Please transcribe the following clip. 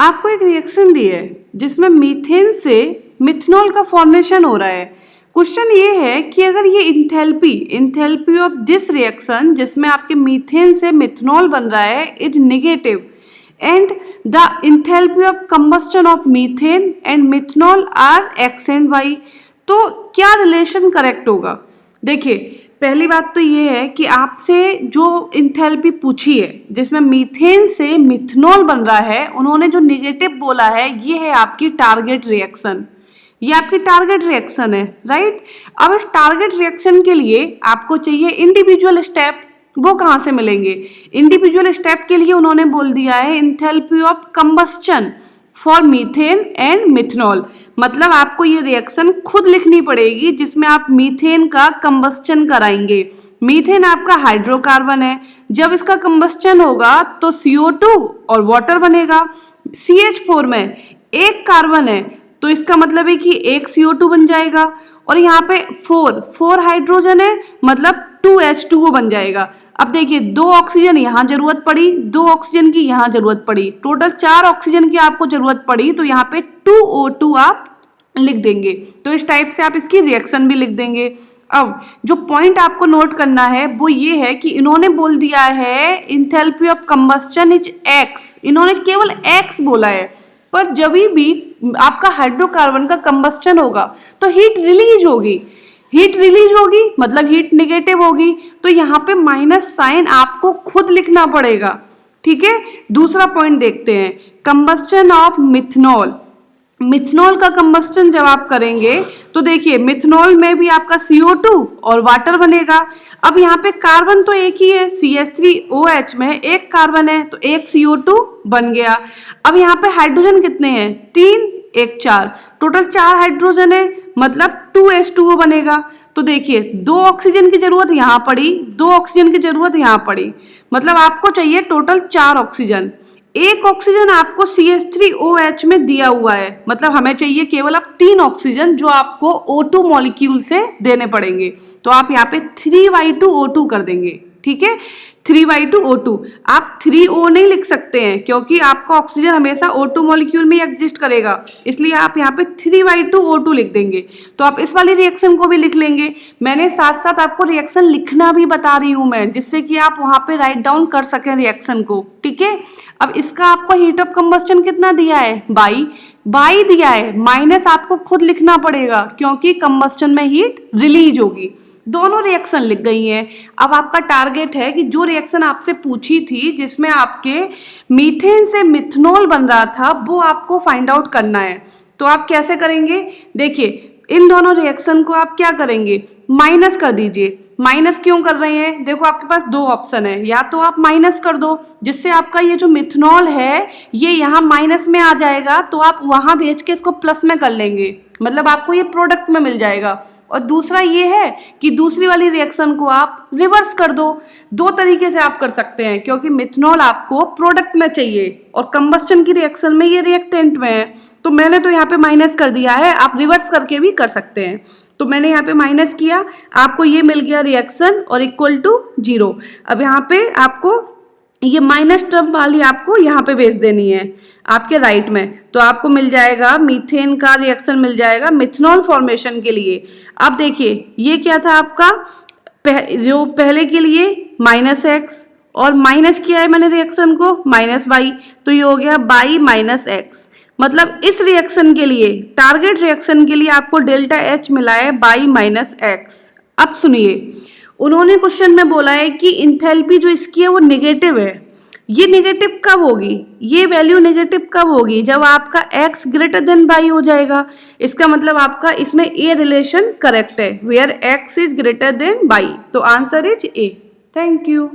आपको एक रिएक्शन दी है जिसमें मीथेन से मिथनॉल का फॉर्मेशन हो रहा है। क्वेश्चन ये है कि अगर ये इंथैल्पी ऑफ दिस रिएक्शन जिसमें आपके मीथेन से मिथनॉल बन रहा है is negative and the enthalpy of combustion of methane and methanol are x and y, तो क्या रिलेशन करेक्ट होगा? देखिए, पहली बात तो ये है कि आपसे जो इंथैल्पी पूछी है जिसमें मीथेन से मिथनॉल बन रहा है, उन्होंने जो नेगेटिव बोला है ये है आपकी टारगेट रिएक्शन। ये आपकी टारगेट रिएक्शन है, राइट। अब इस टारगेट रिएक्शन के लिए आपको चाहिए इंडिविजुअल स्टेप। वो कहाँ से मिलेंगे? इंडिविजुअल स्टेप के लिए उन्होंने बोल दिया है enthalpy of combustion for methane and methanol. मतलब आपको ये रिएक्शन खुद लिखनी पड़ेगी जिसमें आप मीथेन का कंबस्टन कराएंगे। मीथेन आपका हाइड्रोकार्बन है, जब इसका कंबस्टन होगा तो CO2 और वाटर बनेगा। CH4 में एक कार्बन है तो इसका मतलब है कि एक CO2 बन जाएगा, और यहाँ पे 4 हाइड्रोजन है मतलब 2H2O बन जाएगा। अब देखिए, 2 ऑक्सीजन यहाँ जरूरत पड़ी, 2 ऑक्सीजन की यहाँ जरूरत पड़ी, टोटल 4 ऑक्सीजन की आपको जरूरत पड़ी, तो यहाँ पे 2O2 आप लिख देंगे। तो इस टाइप से आप इसकी रिएक्शन भी लिख देंगे। अब जो पॉइंट आपको नोट करना है वो ये है कि इन्होंने बोल दिया है enthalpy of combustion is x, इन्होंने केवल एक्स बोला है, पर जब भी आपका हाइड्रोकार्बन का कंबस्टन होगा तो हीट रिलीज होगी। हीट रिलीज होगी मतलब हीट नेगेटिव होगी, तो यहाँ पे माइनस साइन आपको खुद लिखना पड़ेगा, ठीक है। दूसरा पॉइंट देखते हैं, कंबस्टन ऑफ मिथनॉल। मिथनॉल का कंबस्टन जब आप करेंगे तो देखिए मिथनॉल में भी आपका CO2 और वाटर बनेगा। अब यहाँ पे कार्बन तो एक ही है, CH3OH में एक कार्बन है तो एक CO2 बन गया। अब यहाँ पे हाइड्रोजन कितने हैं? 3, 1, 4, टोटल 4 हाइड्रोजन है मतलब 2H2O बनेगा। तो देखिए 2 ऑक्सीजन की जरूरत यहाँ पड़ी, 2 ऑक्सीजन की जरूरत यहाँ पड़ी, मतलब आपको चाहिए टोटल 4 ऑक्सीजन। एक ऑक्सीजन आपको CH3OH में दिया हुआ है, मतलब हमें चाहिए केवल अब 3 ऑक्सीजन जो आपको O2 मॉलिक्यूल से देने पड़ेंगे। तो आप यहाँ पे 3Y2O2 कर देंगे, ठीक है। 3Y2O2, आप 3O नहीं लिख सकते हैं क्योंकि आपका ऑक्सीजन हमेशा O2 मॉलिक्यूल में एग्जिस्ट करेगा, इसलिए आप यहाँ पे 3Y2O2 लिख देंगे। तो आप इस वाली रिएक्शन को भी लिख लेंगे। मैंने साथ साथ आपको रिएक्शन लिखना भी बता रही हूँ मैं, जिससे कि आप वहाँ पे राइट डाउन कर सकें रिएक्शन को, ठीक है। अब इसका आपको हीट ऑफ कंबस्टन कितना दिया है? बाई दिया है, माइनस आपको खुद लिखना पड़ेगा क्योंकि कंबस्टन में हीट रिलीज होगी। दोनों रिएक्शन लिख गई हैं। अब आपका टारगेट है कि जो रिएक्शन आपसे पूछी थी जिसमें आपके मीथेन से मिथनॉल बन रहा था वो आपको फाइंड आउट करना है। तो आप कैसे करेंगे? देखिए, इन दोनों रिएक्शन को आप क्या करेंगे? माइनस कर दीजिए। माइनस क्यों कर रहे हैं? देखो आपके पास 2 ऑप्शन है, या तो आप माइनस कर दो जिससे आपका ये जो मिथनॉल है ये यहाँ माइनस में आ जाएगा, तो आप वहां भेज के इसको प्लस में कर लेंगे, मतलब आपको ये प्रोडक्ट में मिल जाएगा। और दूसरा ये है कि दूसरी वाली रिएक्शन को आप रिवर्स कर दो। 2 तरीके से आप कर सकते हैं क्योंकि मिथनॉल आपको प्रोडक्ट में चाहिए और कंबस्टन की रिएक्शन में ये रिएक्टेंट में है। तो मैंने तो यहाँ पे माइनस कर दिया है, आप रिवर्स करके भी कर सकते हैं। तो मैंने यहाँ पे माइनस किया, आपको ये मिल गया रिएक्शन और इक्वल टू 0। अब यहाँ पे आपको ये माइनस टर्म वाली आपको यहाँ पे भेज देनी है आपके राइट में, तो आपको मिल जाएगा मीथेन का रिएक्शन मिल जाएगा मिथनॉल फॉर्मेशन के लिए। अब देखिए ये क्या था आपका, जो पहले के लिए -x और माइनस किया है मैंने रिएक्शन को -y, तो ये हो गया बाई -x। मतलब इस रिएक्शन के लिए, टारगेट रिएक्शन के लिए आपको डेल्टा H मिला है बाई -x। अब सुनिए, उन्होंने क्वेश्चन में बोला है कि इंथैल्पी जो इसकी है वो नेगेटिव है। ये नेगेटिव कब होगी? ये वैल्यू नेगेटिव कब होगी? जब आपका x ग्रेटर देन y हो जाएगा। इसका मतलब आपका इसमें A रिलेशन करेक्ट है, where x is greater than y। तो answer is A। Thank you.